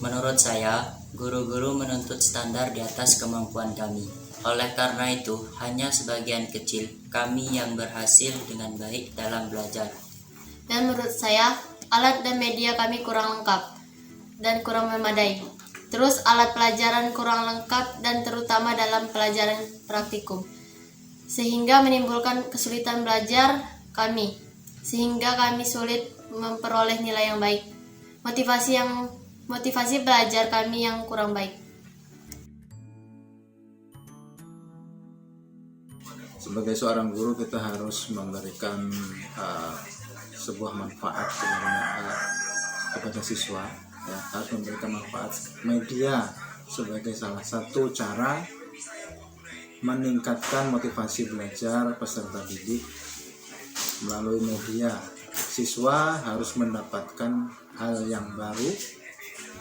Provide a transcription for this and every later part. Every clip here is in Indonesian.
Menurut saya, guru-guru menuntut standar di atas kemampuan kami. Oleh karena itu, hanya sebagian kecil kami yang berhasil dengan baik dalam belajar. Dan menurut saya, alat dan media kami kurang lengkap dan kurang memadai. Terus alat pelajaran kurang lengkap dan terutama dalam pelajaran praktikum. Sehingga menimbulkan kesulitan belajar kami. Sehingga kami sulit memperoleh nilai yang baik. Motivasi belajar kami yang kurang baik. Sebagai seorang guru kita harus memberikan sebuah manfaat kepada siswa, ya, harus memberikan manfaat media sebagai salah satu cara meningkatkan motivasi belajar peserta didik. Melalui media, siswa harus mendapatkan hal yang baru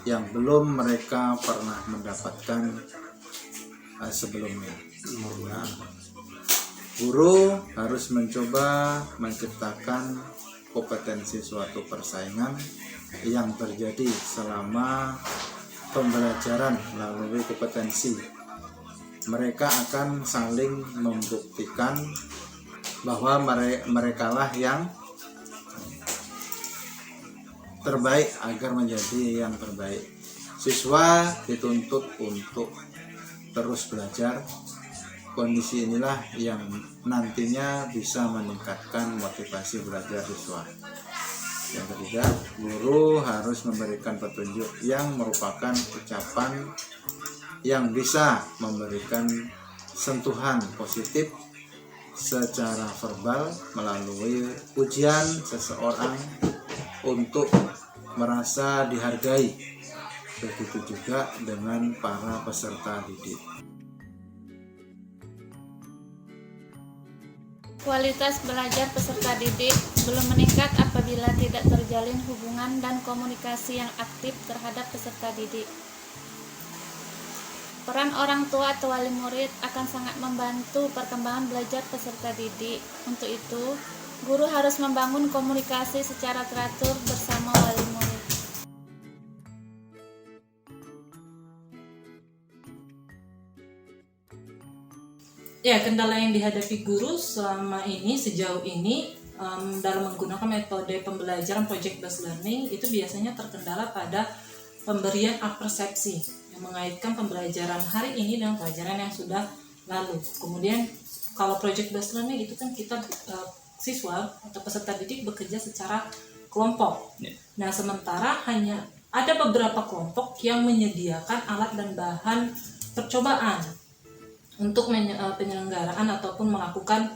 yang belum mereka pernah mendapatkan sebelumnya. Nah, guru harus mencoba menciptakan kompetensi suatu persaingan yang terjadi selama pembelajaran melalui kompetensi. Mereka akan saling membuktikan bahwa mereka lah yang terbaik agar menjadi yang terbaik. Siswa dituntut untuk terus belajar. Kondisi inilah yang nantinya bisa meningkatkan motivasi belajar siswa. Yang ketiga, guru harus memberikan petunjuk yang merupakan ucapan yang bisa memberikan sentuhan positif secara verbal melalui pujian seseorang untuk merasa dihargai. Begitu juga dengan para peserta didik. Kualitas belajar peserta didik belum meningkat apabila tidak terjalin hubungan dan komunikasi yang aktif terhadap peserta didik. Peran orang tua atau wali murid akan sangat membantu perkembangan belajar peserta didik. Untuk itu, guru harus membangun komunikasi secara teratur bersama wali murid. Ya, kendala yang dihadapi guru sejauh ini dalam menggunakan metode pembelajaran project-based learning itu biasanya terkendala pada pemberian persepsi yang mengaitkan pembelajaran hari ini dengan pelajaran yang sudah lalu. Kemudian kalau project-based learning itu kan kita siswa atau peserta didik bekerja secara kelompok. Nah, sementara hanya ada beberapa kelompok yang menyediakan alat dan bahan percobaan untuk penyelenggaraan ataupun melakukan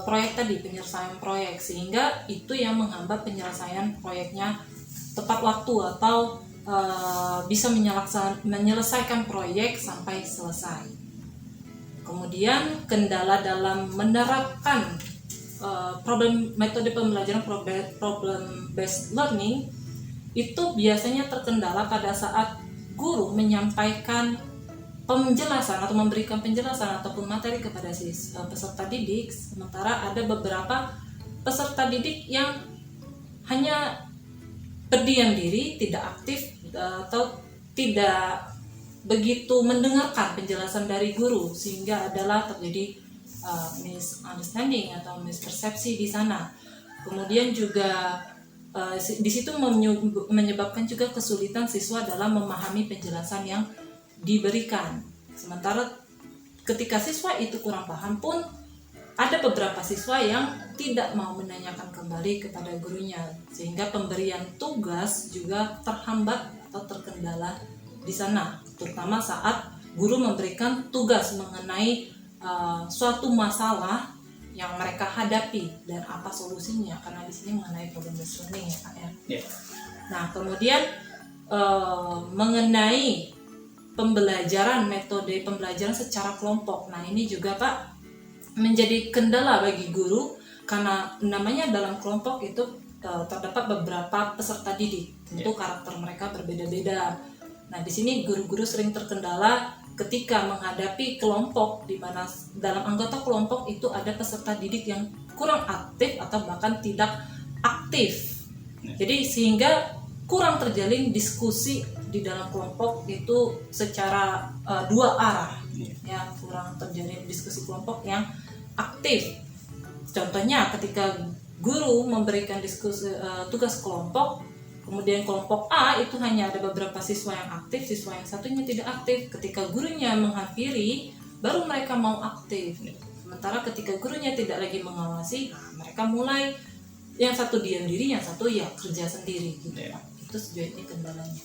proyek tadi, penyelesaian proyek, sehingga itu yang menghambat penyelesaian proyeknya tepat waktu atau bisa menyelesaikan proyek sampai selesai. Kemudian kendala dalam menerapkan metode pembelajaran problem based learning itu biasanya terkendala pada saat guru menyampaikan penjelasan atau memberikan penjelasan ataupun materi kepada peserta didik, sementara ada beberapa peserta didik yang hanya berdiam diri, tidak aktif atau tidak begitu mendengarkan penjelasan dari guru, sehingga adalah terjadi misunderstanding atau mispersepsi di sana. Kemudian juga di situ menyebabkan juga kesulitan siswa dalam memahami penjelasan yang diberikan. Sementara ketika siswa itu kurang paham pun ada beberapa siswa yang tidak mau menanyakan kembali kepada gurunya, sehingga pemberian tugas juga terhambat atau terkendala di sana, terutama saat guru memberikan tugas mengenai suatu masalah yang mereka hadapi dan apa solusinya, karena di sini mengenai problem based learning ya Pak ya. Yeah. Nah, kemudian mengenai metode pembelajaran secara kelompok. Nah, ini juga Pak menjadi kendala bagi guru karena namanya dalam kelompok itu terdapat beberapa peserta didik. Tentu karakter mereka berbeda-beda. Nah, di sini guru-guru sering terkendala ketika menghadapi kelompok di mana dalam anggota kelompok itu ada peserta didik yang kurang aktif atau bahkan tidak aktif. Jadi sehingga kurang terjalin diskusi di dalam kelompok itu secara dua arah, ya, kurang terjalin diskusi kelompok yang aktif. Contohnya ketika guru memberikan diskusi tugas kelompok, kemudian kelompok A itu hanya ada beberapa siswa yang aktif, siswa yang satunya tidak aktif. Ketika gurunya menghampiri, baru mereka mau aktif. Sementara ketika gurunya tidak lagi mengawasi, mereka mulai yang satu diam diri, yang satu ya kerja sendiri gitu. Itu sejauh ini kendalanya.